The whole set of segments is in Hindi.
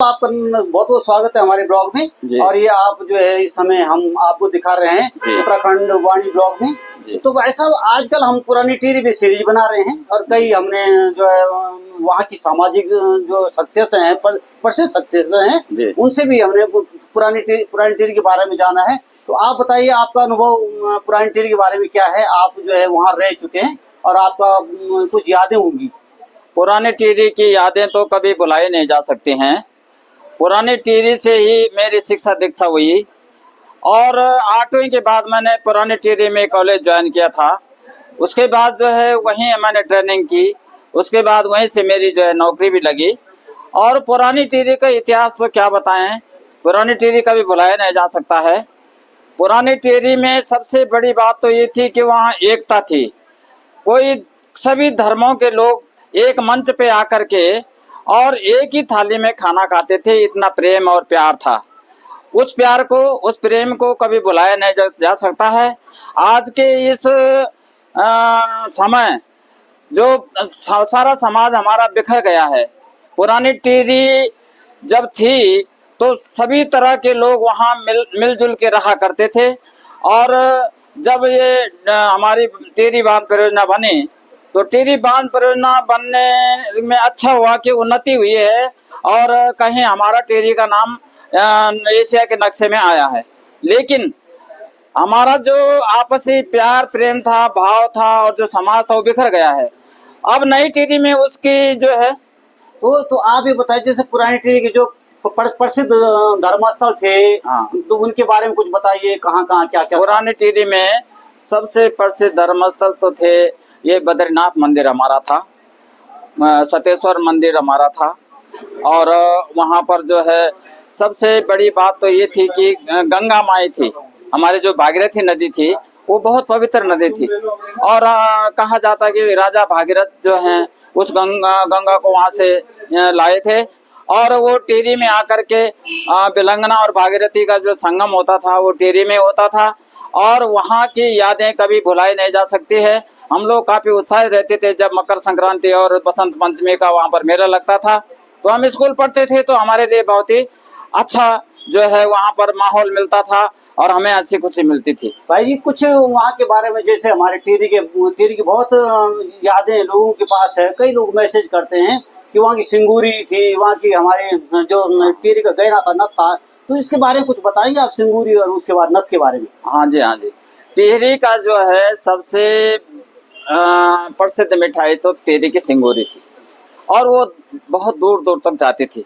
आपका बहुत बहुत स्वागत है हमारे ब्लॉग में। और ये आप जो है इस समय हम आपको दिखा रहे हैं उत्तराखंड वाणी ब्लॉग में। तो भाई साहब, आजकल हम पुरानी टीवी पे सीरीज बना रहे हैं और कई हमने जो है वहाँ की सामाजिक जो शख्सियत हैं, प्रसिद्ध शख्सियत हैं, उनसे भी हमने पुरानी टीवी के बारे में जाना है। तो आप बताइए, आपका अनुभव पुरानी टीवी के बारे में क्या है? आप जो है वहाँ रह चुके हैं और आपका कुछ यादें होंगी। पुराने टीवी की यादें तो कभी भुलाई नहीं जा सकती हैं। पुराने टीवी से ही मेरी शिक्षा दीक्षा हुई और 8वीं के बाद मैंने पुराने टीवी में कॉलेज ज्वाइन किया था। उसके बाद जो है वहीं मैंने ट्रेनिंग की, उसके बाद वहीं से मेरी जो है नौकरी भी लगी। और पुरानी टीवी का इतिहास तो क्या बताएं, पुरानी टीवी कभी भुलाया नहीं जा सकता है। पुरानी टीवी में सबसे बड़ी बात तो ये थी कि वहाँ एकता थी। कोई सभी धर्मों के लोग एक मंच पे आकर के और एक ही थाली में खाना खाते थे। इतना प्रेम और प्यार था। उस प्यार को, उस प्रेम को कभी भुलाया नहीं जा सकता है। आज के इस समय जो सारा समाज हमारा बिखर गया है। पुरानी टीवी जब थी तो सभी तरह के लोग वहाँ मिलजुल के रहा करते थे। और जब ये हमारी टीवी बांध परियोजना बनी तो टीवी बांध परियोजना बनने में अच्छा हुआ कि उन्नति हुई है और कहीं हमारा टीवी का नाम एशिया के नक्शे में आया है। लेकिन हमारा जो आपसी प्यार प्रेम था, भाव था और जो समाज था वो बिखर गया है। अब नई टीवी में उसकी जो है तो आप ये बताइए, जैसे पुरानी टीवी के जो प्रसिद्ध धर्मस्थल थे, तो उनके बारे में कुछ बताइए। कहाँ कहाँ क्या क्या? पुरानी टीवी में सबसे प्रसिद्ध धर्मस्थल तो थे, ये बद्रीनाथ मंदिर हमारा था, सतेश्वर मंदिर हमारा था। और वहाँ पर जो है सबसे बड़ी बात तो ये थी कि गंगा माई थी, हमारी जो भागीरथी नदी थी वो बहुत पवित्र नदी थी। और कहा जाता है कि राजा भागीरथ जो हैं उस गंगा को वहाँ से लाए थे। और वो टीरी में आकर के बिलंगना और भागीरथी का जो संगम होता था वो टीरी में होता था। और वहाँ की यादें कभी भुलाई नहीं जा सकती है। हम लोग काफी उत्साहित रहते थे जब मकर संक्रांति और बसंत पंचमी का वहाँ पर मेला लगता था। तो हम स्कूल पढ़ते थे तो हमारे लिए बहुत ही अच्छा जो है वहाँ पर माहौल मिलता था और हमें अच्छी खुशी मिलती थी। भाई जी, कुछ वहाँ के बारे में, जैसे हमारे टीरी की बहुत यादें लोगों के पास है। कई लोग मैसेज करते हैं कि वहाँ की सिंगूरी थी, वहाँ की हमारे जो टीरी का गहरा था, नथ था। तो इसके बारे में कुछ बताएंगे आप, सिंगूरी और उसके बाद नथ के बारे में? हाँ जी, हाँ जी। टिहरी का जो है सबसे प्रसिद्ध मिठाई तो टिहरी की सिंगूरी थी और वो बहुत दूर दूर तक जाती थी।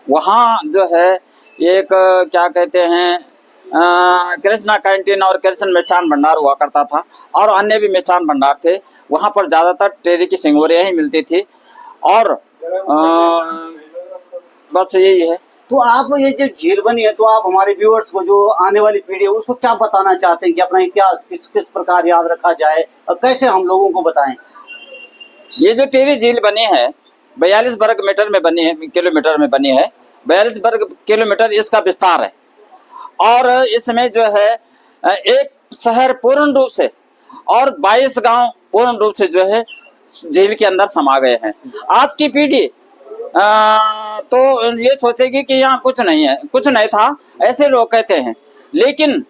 वहाँ जो है एक क्या कहते हैं कृष्णा कैंटीन और कृष्ण मिष्ठान भंडार हुआ करता था और अन्य भी मिष्ठान भंडार थे। वहाँ पर ज़्यादातर टिहरी की सिंगूरियाँ ही मिलती थी। और बस यही है। तो आप ये जो झील बनी है, तो आप हमारे व्यूअर्स को, जो आने वाली पीढ़ी है, उसको क्या बताना चाहते हैं कि अपना इतिहास किस प्रकार याद रखा जाए और कैसे हम लोगों को बताएं? ये जो टिहरी झील बनी है 42 वर्ग मीटर में बनी है, किलोमीटर में बनी है। 42 वर्ग किलोमीटर इसका विस्तार है। और इसमें जो है एक शहर पूर्ण रूप से और 22 गांव पूर्ण रूप से जो है झील के अंदर समा गए हैं। आज की पीढ़ी तो ये सोचेगी कि यहाँ कुछ नहीं है, कुछ नहीं था, ऐसे लोग कहते हैं। लेकिन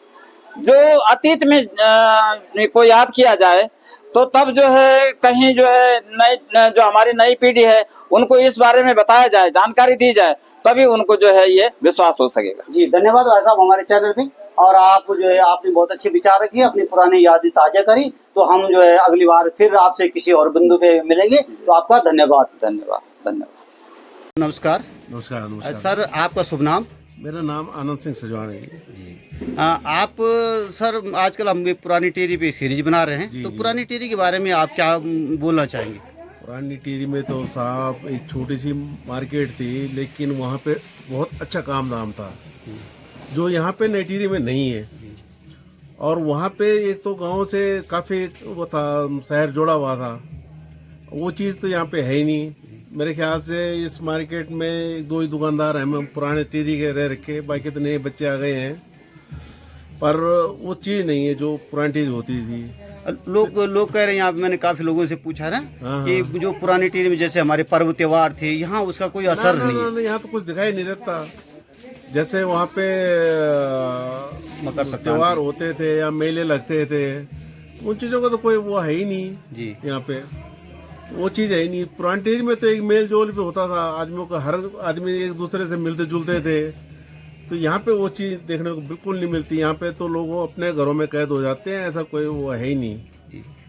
जो अतीत में को याद किया जाए तो तब जो है कहीं जो है जो हमारी नई पीढ़ी है उनको इस बारे में बताया जाए, जानकारी दी जाए, तभी उनको जो है ये विश्वास हो सकेगा। जी, धन्यवाद भाई साहब हमारे चैनल पे। और आप जो है आपने बहुत अच्छे विचार रखी, अपनी पुरानी यादें ताजा करी। तो हम जो है अगली बार फिर आपसे किसी और बिंदु पे मिलेंगे। तो आपका धन्यवाद। धन्यवाद, धन्यवाद। नमस्कार। नमस्कार। नमस्कार सर, आपका शुभ नाम? मेरा नाम आनंद सिंह सजवाणी है जी। आप सर, आजकल हम भी पुरानी टीवी पे सीरीज बना रहे हैं। तो पुरानी टीवी के बारे में आप क्या बोलना चाहेंगे? पुरानी टीरी में तो साहब एक छोटी सी मार्केट थी, लेकिन वहाँ पे बहुत अच्छा काम धाम था जो यहाँ पे नई टीरी में नहीं है। और वहाँ पे एक तो गांव से काफ़ी वो था, शहर जुड़ा हुआ था, वो चीज़ तो यहाँ पे है ही नहीं। मेरे ख्याल से इस मार्केट में 2 ही दुकानदार हैं पुराने टीरी के रह रखे, बाकी तो नए बच्चे आ गए हैं, पर वो चीज़ नहीं है जो पुरानी टीरी होती थी। लोग कह रहे हैं, यहाँ पे मैंने काफी लोगों से पूछा ना हाँ, कि जो पुरानी टीरी में जैसे हमारे पर्व त्योहार थे, यहाँ उसका कोई असर नहीं है। ना, यहाँ तो कुछ दिखाई नहीं देता। जैसे वहाँ पे मकर संक्रांति त्योहार होते थे या मेले लगते थे, उन चीजों का तो कोई वो है ही नहीं जी। यहाँ पे, वो चीज है ही नहीं। पुरानी टीरी में तो एक मेल जोल भी होता था, आदमियों का, हर आदमी एक दूसरे से मिलते जुलते थे। तो यहाँ पे वो चीज देखने को बिल्कुल नहीं मिलती। यहाँ पे तो लोग अपने घरों में कैद हो जाते हैं, ऐसा कोई वो है ही नहीं।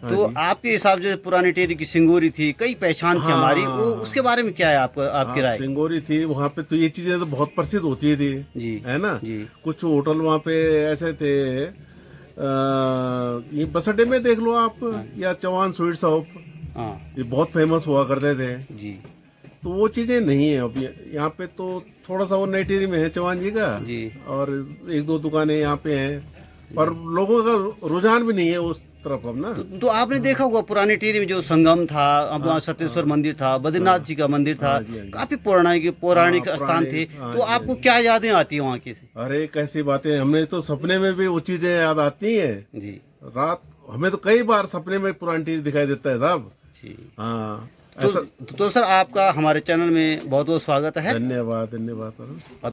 हाँ तो जी। आपके हिसाब से पुरानी टेरी की सिंगोरी थी, कई पहचान थी हमारी, वो उसके बारे में क्या है आपकी राय? सिंगोरी थी, वहाँ पे तो ये चीजें तो बहुत प्रसिद्ध होती थी जी है ना। जी। कुछ होटल वहाँ पे ऐसे थे, ये बस अड्डे में देख लो आप, या चौहान स्वीट शॉप, हाँ ये बहुत फेमस हुआ करते थे। जी तो वो चीजें नहीं है अब यहाँ पे। तो थोड़ा सा वो नई टिहरी में है चौहान जी का जी। और एक दो दुकानें यहाँ पे हैं, पर लोगों का रुझान भी नहीं है उस तरफ अब ना। तो आपने देखा होगा पुरानी टिहरी में जो संगम था, अब वहाँ सतेश्वर मंदिर था, बद्रीनाथ जी का मंदिर था, हाँ जी, हाँ जी। काफी पौराणिक स्थान थे। हाँ तो जी, आपको क्या यादें आती है वहाँ की से? अरे कैसी बातें, हमने तो सपने में भी वो चीजें याद आती हैं। जी रात हमें तो कई बार सपने में पुरानी टिहरी दिखाई देता है साहब। जी। हाँ तो, ऐसा। तो सर आपका हमारे चैनल में बहुत बहुत स्वागत है। धन्यवाद धन्यवाद सर।